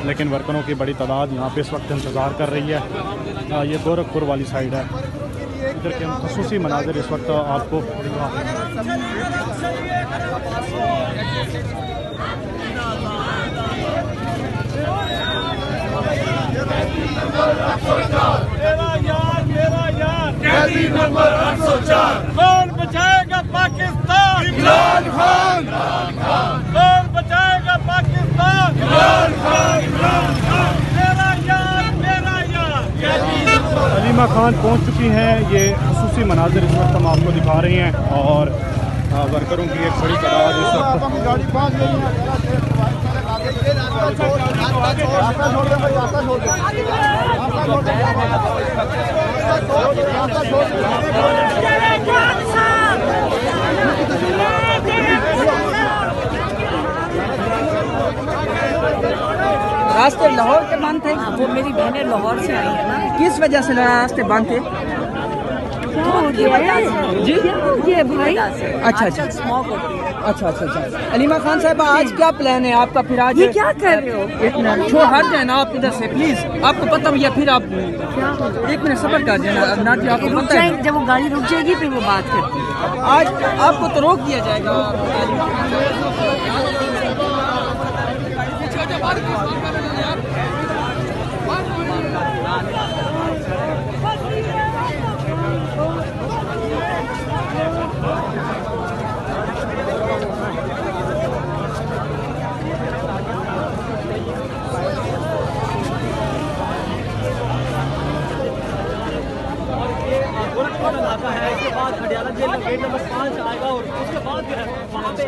लेकिन वर्करों की बड़ी तादाद यहाँ पे इस वक्त इंतज़ार कर रही है। ये गोरखपुर वाली साइड है, इधर के हम खसूसी मनाजिर इस वक्त आपको नंबर 804 कौन बचाएगा पाकिस्तान? इमरान खान। कौन बचाएगा पाकिस्तान? इमरान खान। मेरा यार मेरा यार। अलीमा खान पहुँच चुकी हैं। ये खसूसी मनाजिर इस वक्त हम आपको दिखा रहे हैं और वर्करों की एक बड़ी तादाद इस वक्त रास्ते लाहौर के बंद थे। वो मेरी बहनें लाहौर से आई है ना। किस वजह से रास्ते बंद थे? क्या हो गया है जी? क्या हो गया भाई? अच्छा अच्छा स्मॉग होती है। अच्छा। अलीमा खान साहब, आज क्या प्लान है आपका? फिर आज ये क्या कर रहे हो? एक मिनट छोड़ हट जाए ना आप इधर से प्लीज। आपको पता भैया, फिर आप एक मिनट सबर कर देना। नाटी आपको रुक पता है, जाएंगे, जब वो गाड़ी रुक जाएगी फिर वो बात करती है। आज आपको तो रोक दिया जाएगा। गोरखपुर इलाका है, इसके बाद हडियाला जेल गेट नंबर 5 आएगा और उसके बाद जो है वहाँ पे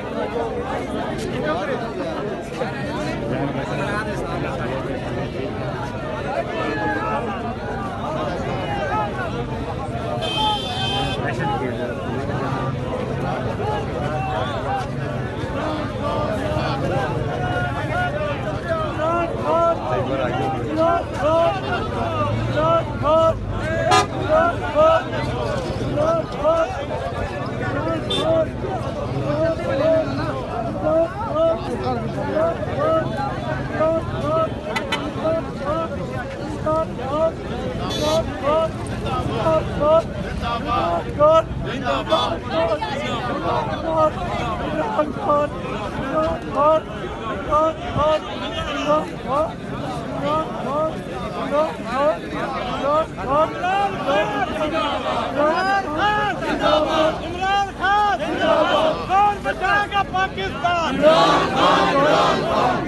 कौन बचाएगा पाकिस्तान?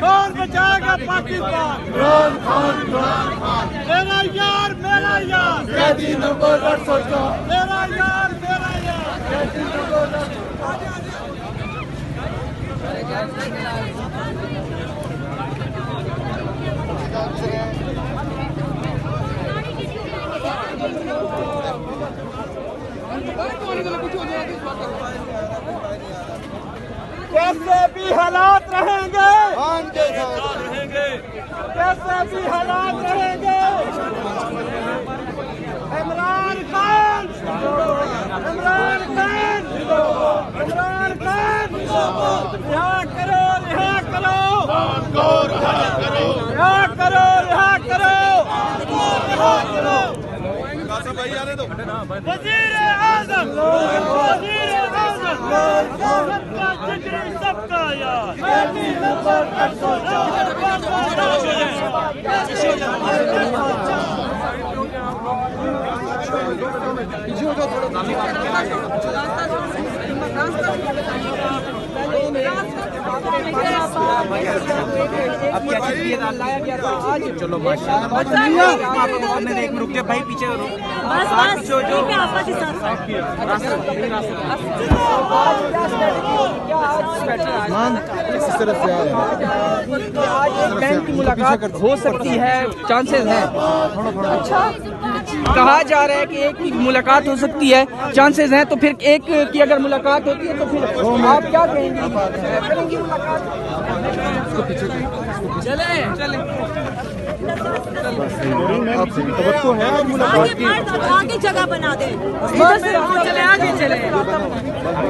कौन बचाएगा पाकिस्तान? मेरा यार मेरा यार। नंबर 804 मेरा यार मेरा यार। कैसे भी हालात रहेंगे, कैसे भी हालात रहेंगे। इमरान खान, इमरान खान, इमरान खान, रिहा करो, रिहा करो, रिहा करो, रिहा करो। वज़ीर आज़म, वज़ीर आज़म, सबका जिक्र सबका यार। नंबर अब क्या चीज़ लाया गया था आज? चलो माशाल्लाह। एक रुक भाई, पीछे बस ठीक है, आपा के साथ आज बैंक की मुलाकात हो सकती है, चांसेस हैं। अच्छा, कहा जा रहा है कि एक की मुलाकात हो सकती है, चांसेस हैं। तो फिर एक की अगर मुलाकात होती है तो फिर आप क्या कहेंगे? करेंगी मुलाकात? चले तो है मुलाकात की। आगे जगह बना दे, चले आगे चले।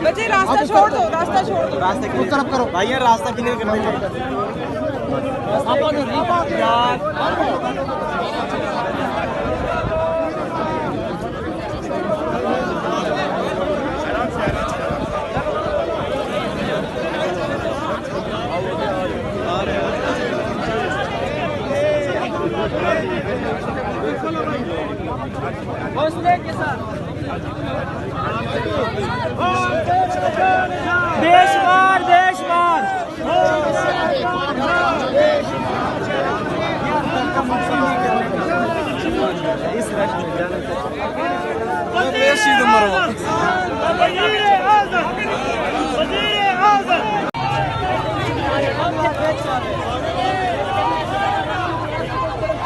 बच्चे रास्ता छोड़ दो, रास्ता छोड़ दो। रास्ता की तरफ करो भाई, रास्ता क्लियर करना। हौसले के साथ देशवार देशवार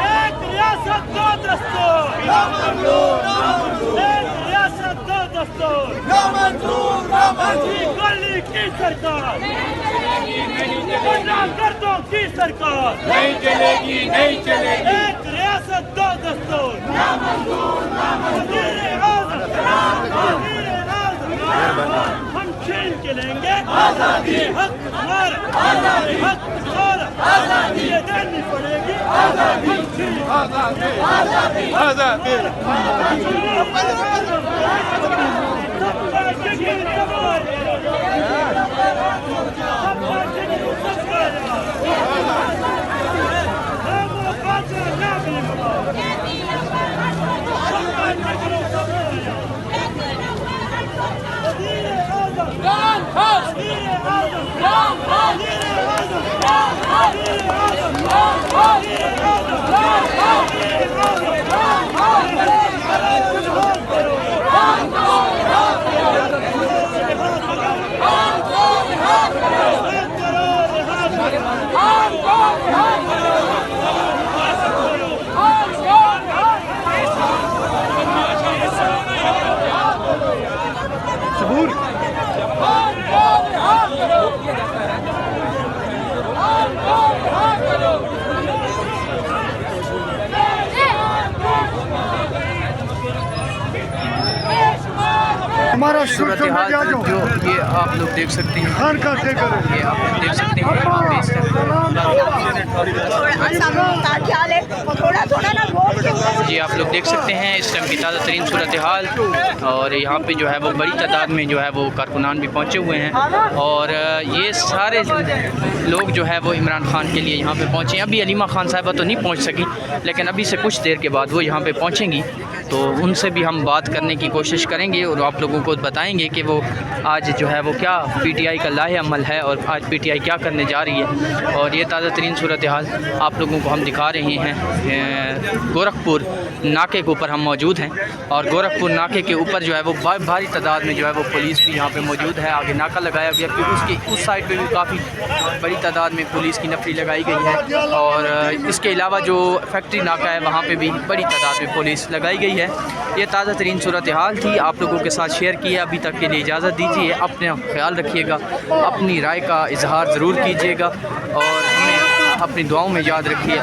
एक रियासत दो दस्तूर, एक रियासत दो दस्तूर, गली की सरकार, गुंडागर्दों की सरकार नहीं चलेगी, नहीं चलेगी। एक रियासत दो दस्तूर, हम छीन के लेंगे आजादी, हक हमारा, हक हमारा, ये देनी पड़ेगी आजादी, आजादी, आजादी, हमारा सूरत हाल जो ये आप लोग देख सकते हैं, खान का ये आप लोग देख सकते हैं यहाँ पे इस जी आप लोग देख सकते हैं इस टाइम की ताज़ा तरीन सूरत हाल। और यहाँ पे जो है वो बड़ी तादाद में जो है वो कारकुनान भी पहुँचे हुए हैं और ये सारे लोग जो है वो इमरान खान के लिए यहाँ पे पहुँचे हैं। अभी अलीमा खान साहिबा तो नहीं पहुँच सकी, लेकिन अभी से कुछ देर के बाद वो यहाँ पे पहुँचेंगी, तो उनसे भी हम बात करने की कोशिश करेंगे और आप लोगों को बताएंगे कि वो आज जो है वो क्या पीटीआई का लाहे अमल है और आज पीटीआई क्या करने जा रही है। और ये ताज़ा तरीन सूरत हाल आप लोगों को हम दिखा रहे हैं। गोरखपुर नाके के ऊपर हम मौजूद हैं और गोरखपुर नाके के ऊपर जो है वो भारी तादाद में जो है वो पुलिस भी यहाँ पे मौजूद है। आगे नाका लगाया गया, क्योंकि उसकी उस साइड पे भी काफ़ी बड़ी तादाद में पुलिस की नफरी लगाई गई है। और इसके अलावा जो फैक्ट्री नाका है वहाँ पे भी बड़ी तादाद में पुलिस लगाई गई है। ये ताज़ा तरीन सूरत हाल थी, आप लोगों के साथ शेयर किया। अभी तक के लिए इजाज़त दीजिए, अपना ख्याल रखिएगा, अपनी राय का इजहार ज़रूर कीजिएगा और हमें अपनी दुआओं में याद रखिए।